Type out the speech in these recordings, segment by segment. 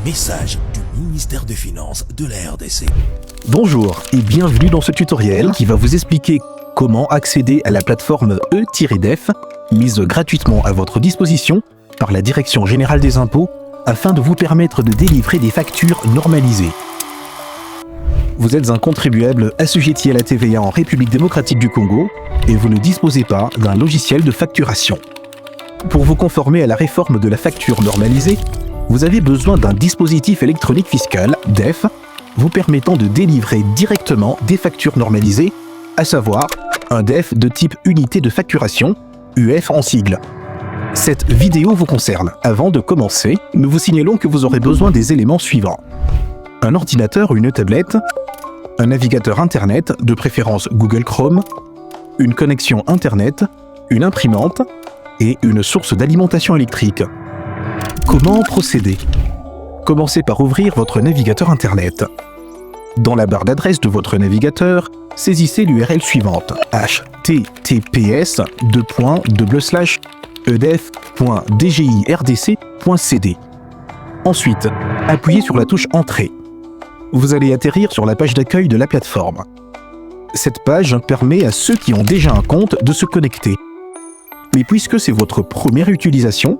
Message du ministère des Finances de la RDC. Bonjour et bienvenue dans ce tutoriel qui va vous expliquer comment accéder à la plateforme E-DEF, mise gratuitement à votre disposition par la Direction générale des impôts afin de vous permettre de délivrer des factures normalisées. Vous êtes un contribuable assujetti à la TVA en République démocratique du Congo et vous ne disposez pas d'un logiciel de facturation. Pour vous conformer à la réforme de la facture normalisée, vous avez besoin d'un dispositif électronique fiscal, DEF, vous permettant de délivrer directement des factures normalisées, à savoir un DEF de type unité de facturation, UF en sigle. Cette vidéo vous concerne. Avant de commencer, nous vous signalons que vous aurez besoin des éléments suivants. Un ordinateur ou une tablette, un navigateur Internet, de préférence Google Chrome, une connexion Internet, une imprimante et une source d'alimentation électrique. Comment procéder? Commencez par ouvrir votre navigateur Internet. Dans la barre d'adresse de votre navigateur, saisissez l'URL suivante https://edef.dgirdc.cd. Ensuite, appuyez sur la touche Entrée. Vous allez atterrir sur la page d'accueil de la plateforme. Cette page permet à ceux qui ont déjà un compte de se connecter. Mais puisque c'est votre première utilisation,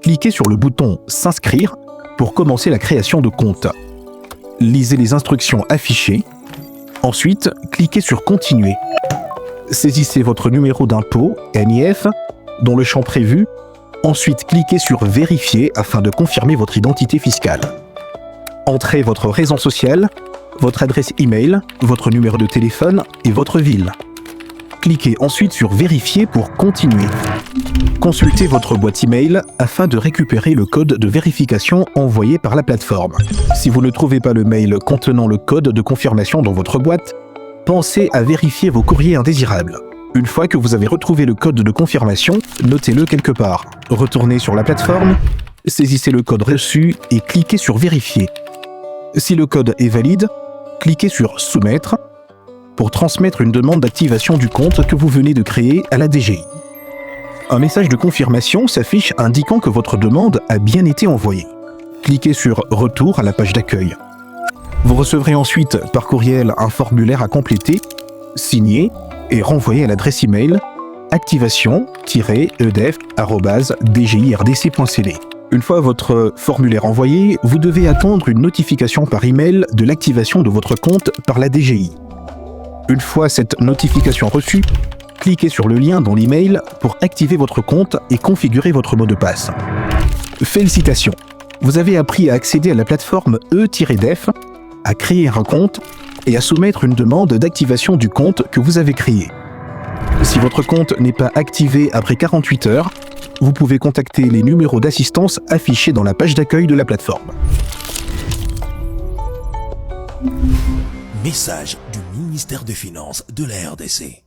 cliquez sur le bouton « S'inscrire » pour commencer la création de compte. Lisez les instructions affichées. Ensuite, cliquez sur « Continuer ». Saisissez votre numéro d'impôt, NIF, dans le champ prévu. Ensuite, cliquez sur « Vérifier » afin de confirmer votre identité fiscale. Entrez votre raison sociale, votre adresse e-mail, votre numéro de téléphone et votre ville. Cliquez ensuite sur « Vérifier » pour continuer. Consultez votre boîte email afin de récupérer le code de vérification envoyé par la plateforme. Si vous ne trouvez pas le mail contenant le code de confirmation dans votre boîte, pensez à vérifier vos courriers indésirables. Une fois que vous avez retrouvé le code de confirmation, notez-le quelque part. Retournez sur la plateforme, saisissez le code reçu et cliquez sur « Vérifier ». Si le code est valide, cliquez sur « Soumettre » pour transmettre une demande d'activation du compte que vous venez de créer à la DGI. Un message de confirmation s'affiche indiquant que votre demande a bien été envoyée. Cliquez sur « Retour » à la page d'accueil. Vous recevrez ensuite par courriel un formulaire à compléter, signé et renvoyé à l'adresse email activation-edef@dgirdc.cd. Une fois votre formulaire envoyé, vous devez attendre une notification par email de l'activation de votre compte par la DGI. Une fois cette notification reçue, cliquez sur le lien dans l'email pour activer votre compte et configurer votre mot de passe. Félicitations! Vous avez appris à accéder à la plateforme E-DEF, à créer un compte et à soumettre une demande d'activation du compte que vous avez créé. Si votre compte n'est pas activé après 48 heures, vous pouvez contacter les numéros d'assistance affichés dans la page d'accueil de la plateforme. Message du ministère des Finances de la RDC.